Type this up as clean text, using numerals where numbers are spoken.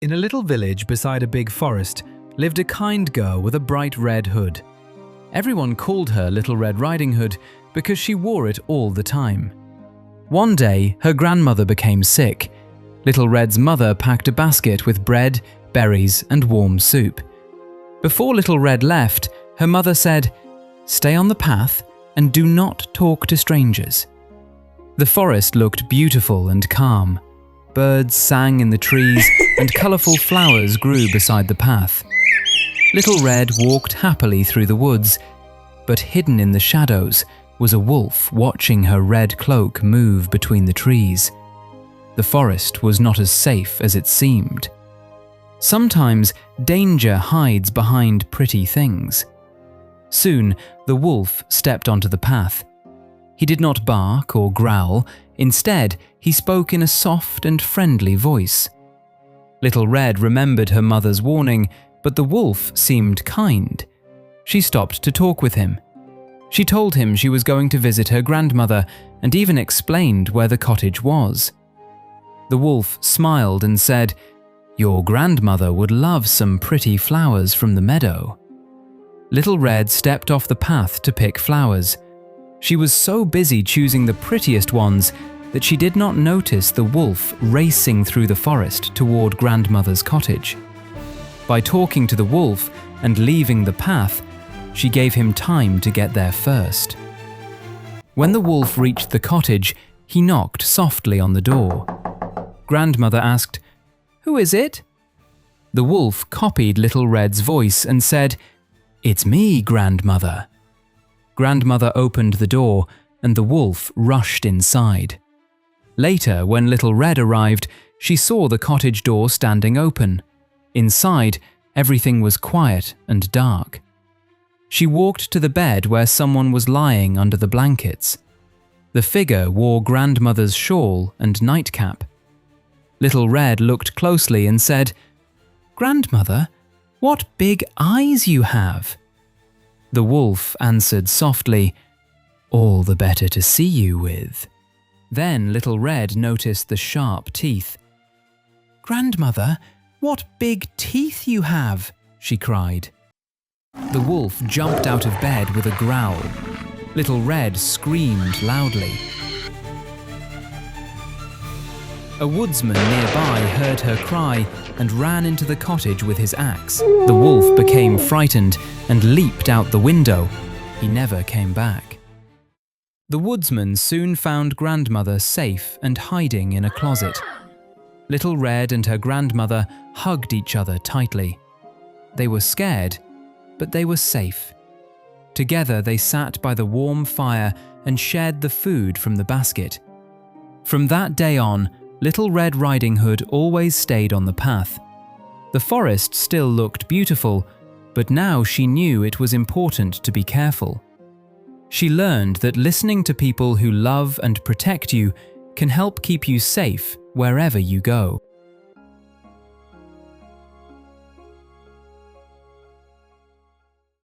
In a little village beside a big forest lived a kind girl with a bright red hood. Everyone called her Little Red Riding Hood because she wore it all the time. One day, her grandmother became sick. Little Red's mother packed a basket with bread, berries, and warm soup. Before Little Red left, her mother said, "Stay on the path and do not talk to strangers." The forest looked beautiful and calm. Birds sang in the trees and colourful flowers grew beside the path. Little Red walked happily through the woods, but hidden in the shadows was a wolf watching her red cloak move between the trees. The forest was not as safe as it seemed. Sometimes danger hides behind pretty things. Soon, the wolf stepped onto the path. He did not bark or growl. Instead, he spoke in a soft and friendly voice. Little Red remembered her mother's warning, but the wolf seemed kind. She stopped to talk with him. She told him she was going to visit her grandmother and even explained where the cottage was. The wolf smiled and said, "Your grandmother would love some pretty flowers from the meadow." Little Red stepped off the path to pick flowers. She was so busy choosing the prettiest ones that she did not notice the wolf racing through the forest toward grandmother's cottage. By talking to the wolf and leaving the path, she gave him time to get there first. When the wolf reached the cottage, he knocked softly on the door. Grandmother asked, "Who is it?" The wolf copied Little Red's voice and said, "It's me, Grandmother." Grandmother opened the door and the wolf rushed inside. Later, when Little Red arrived, she saw the cottage door standing open. Inside, everything was quiet and dark. She walked to the bed where someone was lying under the blankets. The figure wore Grandmother's shawl and nightcap. Little Red looked closely and said, "Grandmother, what big eyes you have!" The wolf answered softly, "All the better to see you with." Then Little Red noticed the sharp teeth. "Grandmother, what big teeth you have!" she cried. The wolf jumped out of bed with a growl. Little Red screamed loudly. A woodsman nearby heard her cry and ran into the cottage with his axe. The wolf became frightened and leaped out the window. He never came back. The woodsman soon found Grandmother safe and hiding in a closet. Little Red and her grandmother hugged each other tightly. They were scared, but they were safe. Together they sat by the warm fire and shared the food from the basket. From that day on, Little Red Riding Hood always stayed on the path. The forest still looked beautiful, but now she knew it was important to be careful. She learned that listening to people who love and protect you can help keep you safe wherever you go.